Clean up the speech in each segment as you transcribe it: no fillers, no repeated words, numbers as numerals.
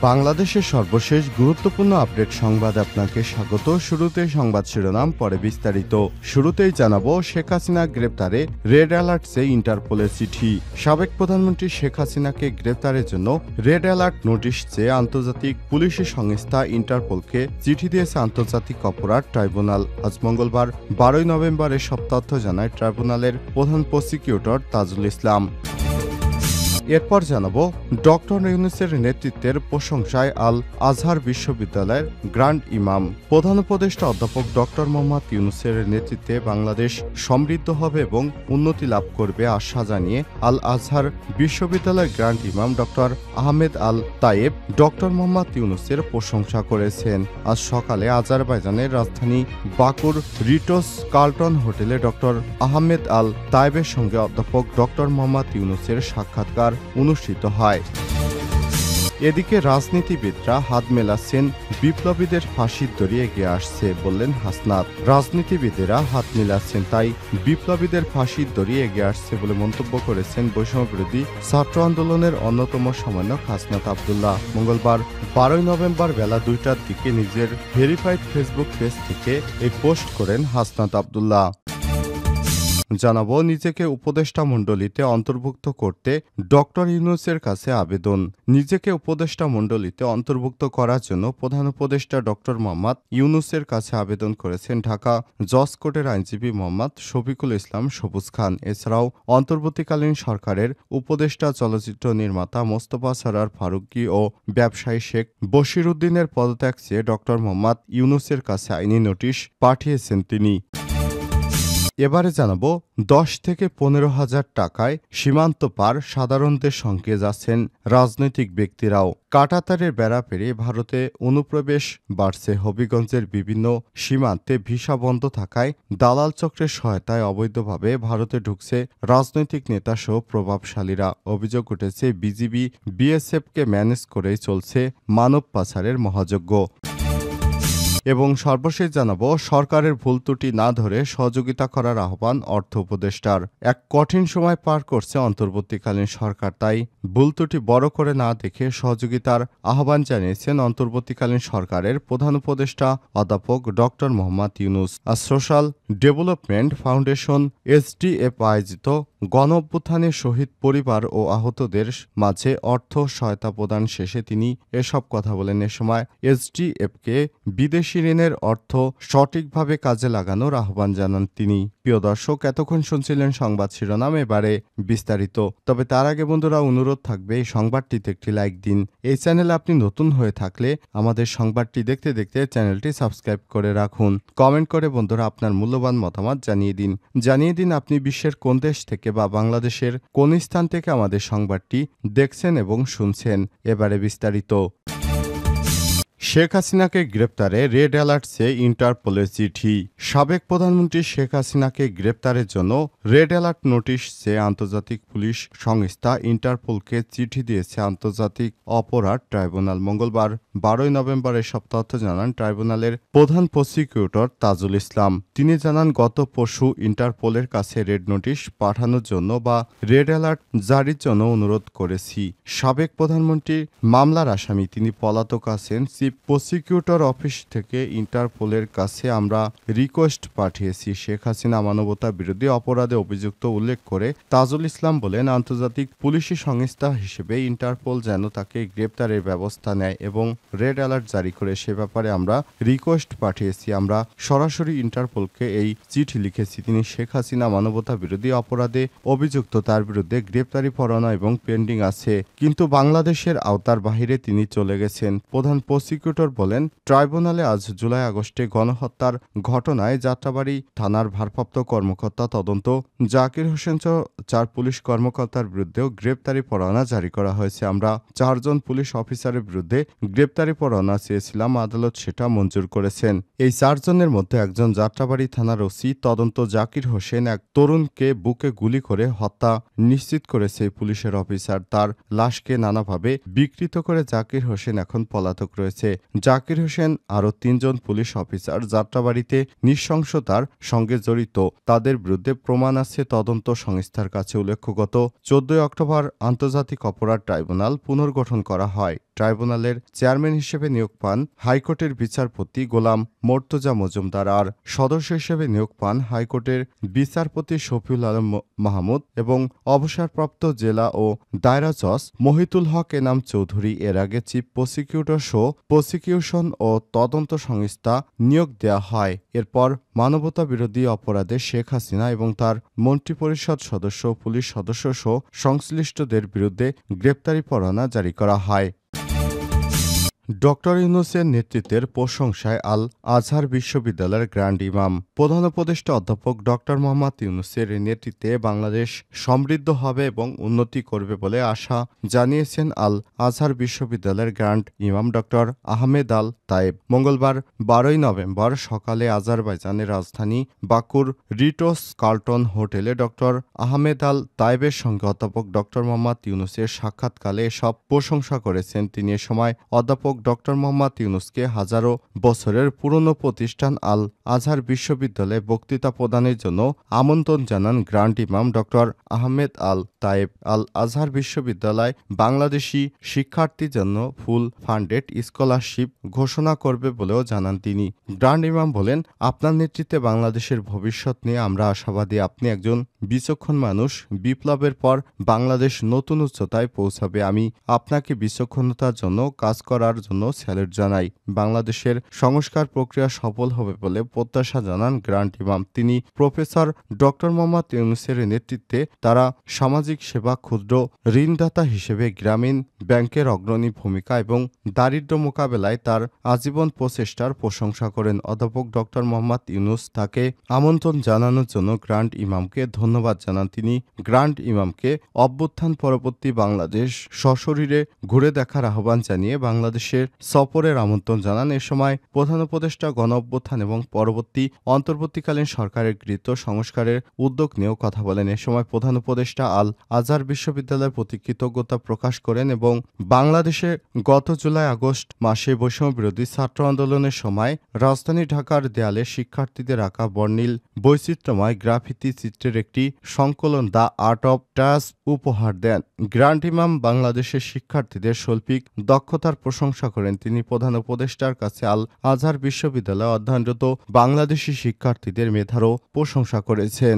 বাংলাদেশের সর্বশেষ গুরুত্বপূর্ণ আপডেট সংবাদ আপনাকে স্বাগত। শুরুতে সংবাদ শিরোনাম, পরে বিস্তারিত। শুরুতেই জানাবো, শেখ হাসিনা গ্রেপ্তারে রেড অ্যালার্ট চেয়ে ইন্টারপোলের চিঠি। সাবেক প্রধানমন্ত্রী শেখ হাসিনাকে গ্রেপ্তারের জন্য রেড অ্যালার্ট নোটিশ চেয়ে আন্তর্জাতিক পুলিশি সংস্থা ইন্টারপোলকে চিঠি দিয়েছে আন্তর্জাতিক অপরাধ ট্রাইব্যুনাল। আজ মঙ্গলবার 12 নভেম্বর এসব তথ্য জানায় ট্রাইব্যুনালের প্রধান প্রসিকিউটর তাজুল ইসলাম। এরপর জানাবো, ডক্টর ইউনূসের নেতৃত্বের প্রশংসায় আল আজহার বিশ্ববিদ্যালয়ের গ্র্যান্ড ইমাম। প্রধান উপদেষ্টা অধ্যাপক ডক্টর মোহাম্মদ ইউনূসের নেতৃত্বে বাংলাদেশ সমৃদ্ধ হবে এবং উন্নতি লাভ করবে আশা জানিয়ে আল আজহার বিশ্ববিদ্যালয়ের গ্র্যান্ড ইমাম ডক্টর আহমেদ আল তায়েব ডক্টর মোহাম্মদ ইউনূসের প্রশংসা করেছেন। আজ সকালে আজারবাইজানের রাজধানী বাকুর রিটোস কার্লটন হোটেলে ডক্টর আহমেদ আল তায়েবের সঙ্গে অধ্যাপক ডক্টর মোহাম্মদ ইউনূসের সাক্ষাৎকার অনুষ্ঠিত হয়। এদিকে রাজনীতিবিদরা হাত মেলাচ্ছেন, বিপ্লবীদের ফাঁসির দড়ি এগিয়ে আসছে বললেন হাসনাত। রাজনীতিবিদেরা হাত মেলাচ্ছেন, তাই বিপ্লবীদের ফাঁসির দড়ি এগিয়ে আসছে বলে মন্তব্য করেছেন বৈষম্যবিরোধী ছাত্র আন্দোলনের অন্যতম সমন্বয়ক হাসনাত আব্দুল্লাহ। মঙ্গলবার 12 নভেম্বর বেলা 2টার দিকে নিজের ভেরিফাইড ফেসবুক পেজ থেকে এই পোস্ট করেন হাসনাত আব্দুল্লাহ। জানাবো, নিজেকে উপদেষ্টা মণ্ডলীতে অন্তর্ভুক্ত করতে ডক্টর ইউনূসের কাছে আবেদন। নিজেকে উপদেষ্টা মণ্ডলীতে অন্তর্ভুক্ত করার জন্য প্রধান উপদেষ্টা ডক্টর মোহাম্মদ ইউনূসের কাছে আবেদন করেছেন ঢাকা জজ কোর্টের আইনজীবী মোহাম্মদ শফিকুল ইসলাম সবুজ খান। এছাড়াও অন্তর্বর্তীকালীন সরকারের উপদেষ্টা চলচ্চিত্র নির্মাতা মোস্তফা সরোয়ার ফারুকী ও ব্যবসায়ী শেখ বশির উদ্দিনের পদত্যাগ চেয়ে ডক্টর মোহাম্মদ ইউনূসের কাছে আইনি নোটিশ পাঠিয়েছেন তিনি। এবারে জানাবো, 10 থেকে 15,000 টাকায় সীমান্ত পার সাধারণদের সঙ্গে যাচ্ছেন রাজনৈতিক ব্যক্তিরাও। কাঁটাতারের বেড়া পেরিয়ে ভারতে অনুপ্রবেশ বাড়ছে। হবিগঞ্জের বিভিন্ন সীমান্তে ভিসা বন্ধ থাকায় দালাল চক্রের সহায়তায় অবৈধভাবে ভারতে ঢুকছে রাজনৈতিক নেতাসহ প্রভাবশালীরা। অভিযোগ উঠেছে, বিজিবি বিএসএফকে ম্যানেজ করেই চলছে মানব পাচারের মহাযজ্ঞ। এবং সর্বশেষ জানাবো, সরকারের ভুল ত্রুটি না ধরে সহযোগিতা করার আহ্বান অর্থ উপদেষ্টার। এক কঠিন সময় পার করছে অন্তর্বর্তীকালীন সরকার, তাই ভুল ত্রুটি বড় করে না দেখে সহযোগিতার আহ্বান জানিয়েছেন অন্তর্বর্তীকালীন সরকারের প্রধান উপদেষ্টা অধ্যাপক ডক্টর মোহাম্মদ ইউনূস। আর সোশ্যাল ডেভেলপমেন্ট ফাউন্ডেশন এসডিএফ আয়োজিত গণঅভ্যুত্থানে শহীদ পরিবার ও আহতদের মাঝে অর্থ সহায়তা প্রদান শেষে তিনি এসব কথা বলেন। এ সময় এসডিএফকে বিদেশি ঋণের অর্থ সঠিকভাবে কাজে লাগানোর আহ্বান জানান তিনি। প্রিয় দর্শক, এতক্ষণ শুনছিলেন সংবাদ শিরোনাম, এবারে বিস্তারিত। তবে তার আগে বন্ধুরা, অনুরোধ থাকবে এই সংবাদটিতে একটি লাইক দিন। এই চ্যানেলে আপনি নতুন হয়ে থাকলে আমাদের সংবাদটি দেখতে দেখতে চ্যানেলটি সাবস্ক্রাইব করে রাখুন। কমেন্ট করে বন্ধুরা আপনার মূল্যবান মতামত জানিয়ে দিন আপনি বিশ্বের কোন দেশ থেকে বা বাংলাদেশের কোন স্থান থেকে আমাদের সংবাদটি দেখছেন এবং শুনছেন। এবারে বিস্তারিত। শেখ হাসিনাকে গ্রেপ্তারে রেড অ্যালার্ট চেয়ে ইন্টারপোলের চিঠি। সাবেক প্রধানমন্ত্রী শেখ হাসিনাকে গ্রেপ্তারের জন্য রেড অ্যালার্ট নোটিশ চেয়ে আন্তর্জাতিক পুলিশ সংস্থা ইন্টারপোলকে চিঠি দিয়েছে আন্তর্জাতিক অপরাধ ট্রাইব্যুনাল। মঙ্গলবার 12 নভেম্বর এসব তথ্য জানান ট্রাইব্যুনালের প্রধান প্রসিকিউটর তাজুল ইসলাম। তিনি জানান, গত পরশু ইন্টারপোলের কাছে রেড নোটিশ পাঠানোর জন্য বা রেড অ্যালার্ট জারির জন্য অনুরোধ করেছি। সাবেক প্রধানমন্ত্রী মামলার আসামি, তিনি পলাতক আছেন। প্রসিকিউটর অফিস থেকে ইন্টারপোলের কাছে আমরা রিকোয়েস্ট পাঠিয়েছি। শেখ হাসিনা মানবতা বিরোধী অপরাধে অভিযুক্ত উল্লেখ করে তাজুল ইসলাম বলেন, আন্তর্জাতিক পুলিশি সংস্থা হিসেবে ইন্টারপোল যেন তাকে গ্রেপ্তারের ব্যবস্থা নেয় এবং রেড অ্যালার্ট জারি করে, সে ব্যাপারে আমরা রিকোয়েস্ট পাঠিয়েছি। আমরা সরাসরি ইন্টারপোলকে এই চিঠি লিখেছি। তিনি শেখ হাসিনা মানবতা বিরোধী অপরাধে অভিযুক্ত, তার বিরুদ্ধে গ্রেপ্তারি পরোয়ানা এবং পেন্ডিং আছে, কিন্তু বাংলাদেশের আওতার বাহিরে তিনি চলে গেছেন। প্রধান প্রসিকিউটর বলেন, ট্রাইব্যুনালে আজ জুলাই আগস্টে গণহত্যার ঘটনায় যাত্রাবাড়ি থানার ভারপ্রাপ্ত কর্মকর্তা তদন্ত জাকির হোসেন সহ 4 পুলিশ কর্মকর্তার বিরুদ্ধেও গ্রেপ্তারি পরোয়ানা জারি করা হয়েছে। আমরা 4 জন পুলিশ অফিসারের বিরুদ্ধে গ্রেপ্তারি পরোয়ানা চেয়েছিলাম, আদালত সেটা মঞ্জুর করেছেন। এই 4 জনের মধ্যে একজন যাত্রাবাড়ি থানার ওসি তদন্ত জাকির হোসেন এক তরুণকে বুকে গুলি করে হত্যা নিশ্চিত করেছে পুলিশের অফিসার। তার লাশকে নানাভাবে বিকৃত করে জাকির হোসেন এখন পলাতক রয়েছে। জাকির হোসেন আরও ৩ জন পুলিশ অফিসার যাত্রাবাড়িতে নৃশংসতার সঙ্গে জড়িত, তাদের বিরুদ্ধে প্রমাণ আছে তদন্ত সংস্থার কাছে। উল্লেখ্য, গত ১৪ অক্টোবর আন্তর্জাতিক অপরাধ ট্রাইব্যুনাল পুনর্গঠন করা হয়। ট্রাইব্যুনালের চেয়ারম্যান হিসেবে নিয়োগ পান হাইকোর্টের বিচারপতি গোলাম মর্তুজা মজুমদার, আর সদস্য হিসেবে নিয়োগ পান হাইকোর্টের বিচারপতি শফিউল আলম মাহমুদ এবং অবসরপ্রাপ্ত জেলা ও দায়রা জজ মহিতুল হক এনাম চৌধুরী। এর আগে চিফ প্রসিকিউশন ও তদন্ত সংস্থা নিয়োগ দেওয়া হয়। এরপর মানবতা বিরোধী অপরাধে শেখ হাসিনা এবং তার মন্ত্রিপরিষদ সদস্য, পুলিশ সদস্য সহ সংশ্লিষ্টদের বিরুদ্ধে গ্রেপ্তারি পরোয়ানা জারি করা হয়। ডক্টর ইউনূসের নেতৃত্বের প্রশংসায় আল আজহার বিশ্ববিদ্যালয়ের গ্র্যান্ড ইমাম। প্রধান উপদেষ্টা অধ্যাপক ডক্টর মোহাম্মদ ইউনূসের নেতৃত্বে বাংলাদেশ সমৃদ্ধ হবে এবং উন্নতি করবে বলে আশা জানিয়েছেন আল আজহার বিশ্ববিদ্যালয়ের গ্র্যান্ড ইমাম ডক্টর আহমেদ আল তায়েব। মঙ্গলবার ১২ নভেম্বর সকালে আজারবাইজানের রাজধানী বাকুর রিটোস কার্লটন হোটেলে ডক্টর আহমেদ আল তায়েবের সঙ্গে অধ্যাপক ডক্টর মোহাম্মদ ইউনূসের সাক্ষাৎকালে এসব প্রশংসা করেছেন তিনি। এ সময় অধ্যাপক ডক্টর মোহাম্মদ ইউনূসকে হাজারো বছরের পুরনো প্রতিষ্ঠান আল আজহার বিশ্ববিদ্যালয়ে বক্তৃতা প্রদানের জন্য আমন্ত্রণ জানান গ্র্যান্ড ইমাম ডক্টর আহমেদ আল তায়েব। আল আজহার বিশ্ববিদ্যালয় বাংলাদেশি শিক্ষার্থীর জন্য ফুল ফান্ডেড স্কলারশিপ ঘোষণা করবে বলেও জানান তিনি। গ্র্যান্ড ইমাম বলেন, আপনার নেতৃত্বে বাংলাদেশের ভবিষ্যৎ নিয়ে আমরা আশাবাদী। আপনি একজন বিচক্ষণ মানুষ। বিপ্লবের পর বাংলাদেশ নতুন উচ্চতায় পৌঁছাবে। আমি আপনাকে বিচক্ষণতার জন্য কাজ করার জন্য স্যালুট জানাই। বাংলাদেশের সংস্কার প্রক্রিয়া সফল হবে বলে প্রত্যাশা জানান গ্র্যান্ড ইমাম। তিনি প্রফেসর ডক্টর মোহাম্মদ ইউনূসের নেতৃত্বে তারা সামাজিক সেবা, ক্ষুদ্র ঋণদাতা হিসেবে গ্রামীণ ব্যাংকের অগ্রণী ভূমিকা এবং দারিদ্র্য মোকাবেলায় তার আজীবন প্রচেষ্টার প্রশংসা করেন। অধ্যাপক ডক্টর মোহাম্মদ ইউনূস তাকে আমন্ত্রণ জানানোর জন্য গ্র্যান্ড ইমামকে ধন্যবাদ জানান। তিনি গ্র্যান্ড ইমামকে অভ্যুত্থান পরবর্তী বাংলাদেশ সশরীরে ঘুরে দেখার আহ্বান জানিয়ে বাংলাদেশের সফরের আমন্ত্রণ জানান। এ সময় প্রধান উপদেষ্টা গণঅভ্যুত্থান এবং পরবর্তী অন্তর্বর্তীকালীন সরকারের গৃহীত সংস্কারের উদ্যোগ নিয়েও কথা বলেন। এ সময় প্রধান উপদেষ্টা আল আজহার বিশ্ববিদ্যালয়ের প্রতি কৃতজ্ঞতা প্রকাশ করেন এবং বাংলাদেশে গত জুলাই-আগস্ট মাসে বৈষম্য বিরোধী ছাত্র আন্দোলনের সময় রাজধানী ঢাকার দেয়ালে শিক্ষার্থীদের আঁকা বর্ণিল বৈচিত্র্যময় গ্রাফিতি চিত্রের একটি সংকলন দ্য আর্ট অব টাচ উপহার দেন। গ্র্যান্ড ইমাম বাংলাদেশের শিক্ষার্থীদের শৈল্পিক দক্ষতার প্রশংসা করেন। তিনি প্রধান উপদেষ্টার কাছে আল আজহার বিশ্ববিদ্যালয়ে অধ্যয়নরত বাংলাদেশি শিক্ষার্থীদের মেধারও প্রশংসা করেছেন।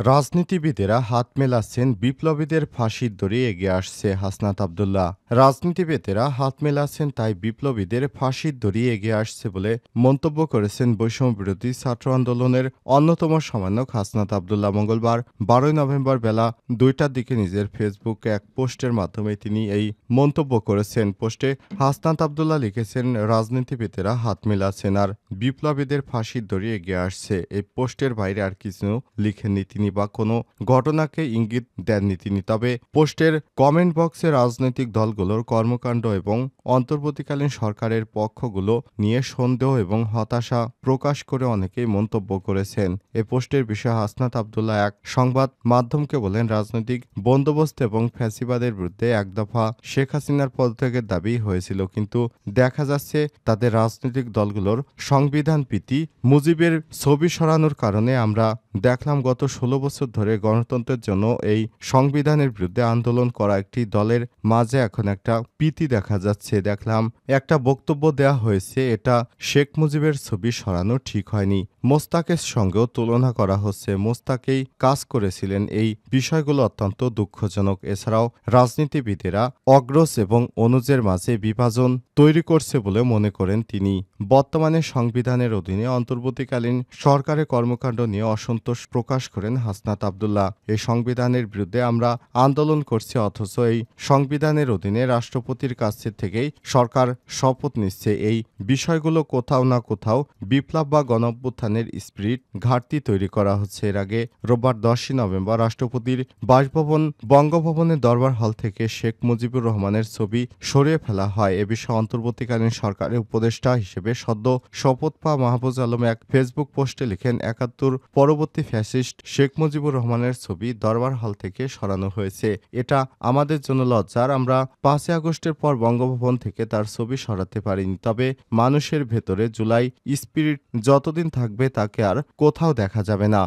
রাজনীতিবিদেরা হাত মেলাচ্ছেন, বিপ্লবীদের ফাঁসির দড়ি এগিয়ে আসছে হাসনাত আব্দুল্লাহ। রাজনীতিবিদেরা হাত মেলাচ্ছেন, তাই বিপ্লবীদের ফাঁসির দড়ি এগিয়ে আসছে বলে মন্তব্য করেছেন বৈষম্য বিরোধী ছাত্র আন্দোলনের অন্যতম সমন্বয়ক হাসনাত আব্দুল্লাহ। মঙ্গলবার ১২ নভেম্বর বেলা ২টার দিকে নিজের ফেসবুকে এক পোস্টের মাধ্যমে তিনি এই মন্তব্য করেছেন। পোস্টে হাসনাত আব্দুল্লাহ লিখেছেন, রাজনীতিবিদেরা হাত মেলাচ্ছেন আর বিপ্লবীদের ফাঁসির দড়ি এগিয়ে আসছে। এই পোস্টের বাইরে আর কিছু লিখেননি তিনি বা কোনো ঘটনাকে ইঙ্গিত দেননি তিনি। তবে পোস্টের কমেন্ট বক্সে রাজনৈতিক দলগুলোর কর্মকাণ্ড এবং অন্তর্বর্তীকালীন সরকারের পক্ষগুলো নিয়ে সন্দেহ এবং হতাশা প্রকাশ করে অনেকেই মন্তব্য করেছেন। এ পোস্টের বিষয়ে হাসনাত আব্দুল্লাহ এক সংবাদ মাধ্যমকে বলেন, রাজনৈতিক বন্দোবস্ত এবং ফ্যাসিবাদের বিরুদ্ধে এক দফা শেখ হাসিনার পদত্যাগের দাবি হয়েছিল, কিন্তু দেখা যাচ্ছে তাদের রাজনৈতিক দলগুলোর সংবিধান প্রীতি মুজিবের ছবি সরানোর কারণে আমরা দেখলাম গত ১৬ বছর ধরে গণতন্ত্রের জন্য এই সংবিধানের বিরুদ্ধে আন্দোলন করা একটি দলের মাঝে এখন একটা প্রীতি দেখা যাচ্ছে। দেখলাম একটা বক্তব্য দেয়া হয়েছে, এটা শেখ মুজিবের ছবি সরানো ঠিক হয়নি। মোস্তাকের সঙ্গেও তুলনা করা হচ্ছে। মোস্তাকেই কাজ করেছিলেন। এই বিষয়গুলো অত্যন্ত দুঃখজনক। এছাড়াও রাজনীতিবিদেরা অগ্রজ এবং অনুজের মাঝে বিভাজন তৈরি করছে বলে মনে করেন তিনি। বর্তমানে সংবিধানের অধীনে অন্তর্বর্তীকালীন সরকারের কর্মকাণ্ড নিয়ে অসন্তোষ প্রকাশ করেন হাসনাত আব্দুল্লাহ। এই সংবিধানের বিরুদ্ধে আমরা আন্দোলন করছি, অথচ এই সংবিধানের অধীনে রাষ্ট্রপতির কাছ থেকেই সরকার শপথ নিচ্ছে। এই বিষয়গুলো কোথাও না কোথাও বিপ্লব বা গণঅভ্যুত্থানের স্পিরিট ঘাটতি তৈরি করা হচ্ছে। এর আগে রোববার ১০ নভেম্বর রাষ্ট্রপতির বাসভবন বঙ্গভবনের দরবার হল থেকে শেখ মুজিবুর রহমানের ছবি সরিয়ে ফেলা হয়। এ বিষয়ে অন্তর্বর্তীকালীন সরকারের উপদেষ্টা হিসেবে সদ্য শপথ পাওয়া মাহফুজ আলম এক ফেসবুক পোস্টে লিখেন, ৭১ পরবর্তী পরবর্তী ফ্যাসিস্ট শেখ মুজিবুর রহমানের ছবি দরবার হল থেকে সরানো হয়েছে। এটা আমাদের জন্য লজ্জার। আমরা 5ই আগস্টের পর বঙ্গভবন থেকে তার ছবি সরাতে পারিনি। তবে মানুষের ভেতরে জুলাই স্পিরিট যতদিন থাকবে তাকে আর কোথাও দেখা যাবে না।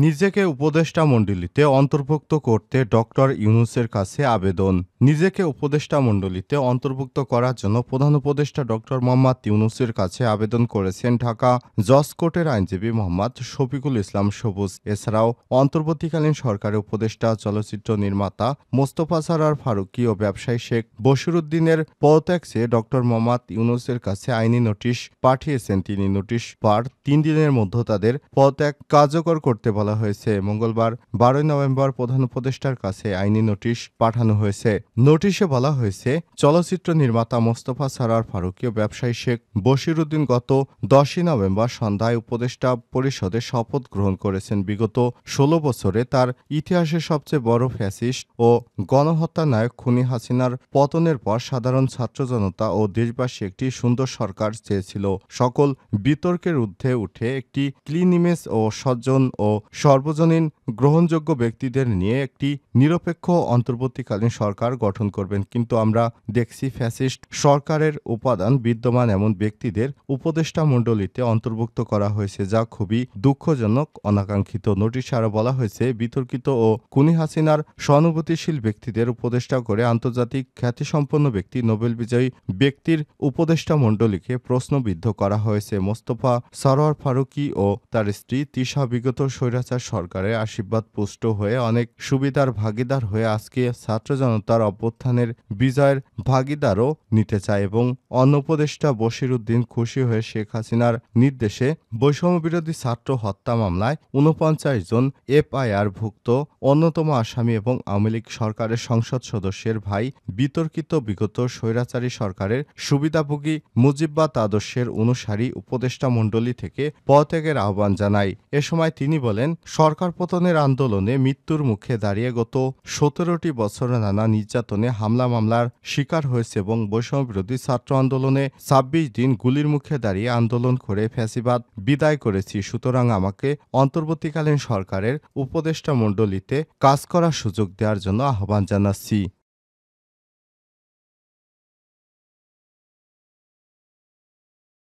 নিজেকে উপদেষ্টা মণ্ডলীতে অন্তর্ভুক্ত করতে ডক্টর ইউনূসের কাছে আবেদন। নিজেকে উপদেষ্টা মণ্ডলীতে অন্তর্ভুক্ত করার জন্য প্রধান উপদেষ্টা ডক্টর মোহাম্মদ ইউনূসের কাছে আবেদন করেছেন ঢাকা জজ কোর্টের আইনজীবী মোহাম্মদ শফিকুল ইসলাম সবুজ। এছাড়াও অন্তর্বর্তীকালীন সরকারের উপদেষ্টা চলচ্চিত্র নির্মাতা মোস্তফা সরোয়ার ফারুকী ও ব্যবসায়ী শেখ বশিরউদ্দিনের পদত্যাগ চেয়ে ডক্টর মোহাম্মদ ইউনূসের কাছে আইনি নোটিশ পাঠিয়েছেন তিনি। নোটিশ পার 3 দিনের মধ্যে তাদের পদত্যাগ কার্যকর করতে বলা হয়েছে। মঙ্গলবার 12 নভেম্বর প্রধান উপদেষ্টার কাছে আইনি নোটিশ পাঠানো হয়েছে। নোটিশে বলা হয়েছে, চলচ্চিত্র নির্মাতা মোস্তফা সরোয়ার ফারুকী ও ব্যবসায়ী শেখ বশিরউদ্দিন গত 10ই নভেম্বর সন্ধ্যায় উপদেষ্টা পরিষদে শপথ গ্রহণ করেছেন। বিগত 16 বছরে তার ইতিহাসের সবচেয়ে বড় ফ্যাসিস্ট ও গণহত্যা নায়ক খুনি হাসিনার পতনের পর সাধারণ ছাত্র জনতা ও দেশবাসী একটি সুন্দর সরকার চেয়েছিল। সকল বিতর্কের ঊর্ধ্বে উঠে একটি ক্লিন ইমেজ ও সজ্জন ও সর্বজনীন গ্রহণযোগ্য ব্যক্তিদের নিয়ে একটি নিরপেক্ষ অন্তর্বর্তীকালীন সরকার গঠন করবেন। কিন্তু আমরা দেখছি ফ্যাসিস্ট সরকারের উপাদান বিদ্যমান এমন ব্যক্তিদের উপদেষ্টা মণ্ডলীতে অন্তর্ভুক্ত করা হয়েছে, যা খুবই দুঃখজনক, অনাকাঙ্ক্ষিত। নোটিশে আরও বলা হয়েছে, বিতর্কিত ও খুনি হাসিনার সহানুভূতিশীল ব্যক্তিদের উপদেষ্টা করে আন্তর্জাতিক খ্যাতিসম্পন্ন ব্যক্তি, নোবেল বিজয়ী ব্যক্তির উপদেষ্টা মণ্ডলীকে প্রশ্নবিদ্ধ করা হয়েছে। মোস্তফা সরোয়ার ফারুকী ও তার স্ত্রী তিশা বিগত স্বৈরাচার সরকারের আশীর্বাদ পুষ্ট হয়ে অনেক সুবিধার ভাগিদার হয়ে আজকে ছাত্র জনতার অভ্যুত্থানের বিজয়ের ভাগিদারও নিতে চায় এবং অন্য উপদেষ্টা বশিরউদ্দিন খুশি হয়ে শেখ হাসিনার নির্দেশে বৈষম্যবিরোধী ছাত্র হত্যা মামলায় 49 জন এফআইআর-ভুক্ত অন্যতম আসামি এবং আওয়ামী লীগ সরকারের সংসদ সদস্যের ভাই বিতর্কিত বিগত স্বৈরাচারী সরকারের সুবিধাভোগী মুজিববাদ আদর্শের অনুসারী উপদেষ্টা মণ্ডলী থেকে পদত্যাগের আহ্বান জানায়। এ সময় তিনি বলেন, সরকার পতনের আন্দোলনে মৃত্যুর মুখে দাঁড়িয়ে গত 17টি বছর নানা নির্যাতনে হামলা মামলার শিকার হয়েছে এবং বৈষম্যবিরোধী ছাত্র আন্দোলনে 26 দিন গুলির মুখে দাঁড়িয়ে আন্দোলন করে ফ্যাসিবাদ বিদায় করেছি। সুতরাং আমাকে অন্তর্বর্তীকালীন সরকারের উপদেষ্টা মণ্ডলীতে কাজ করার সুযোগ দেওয়ার জন্য আহ্বান জানাচ্ছি।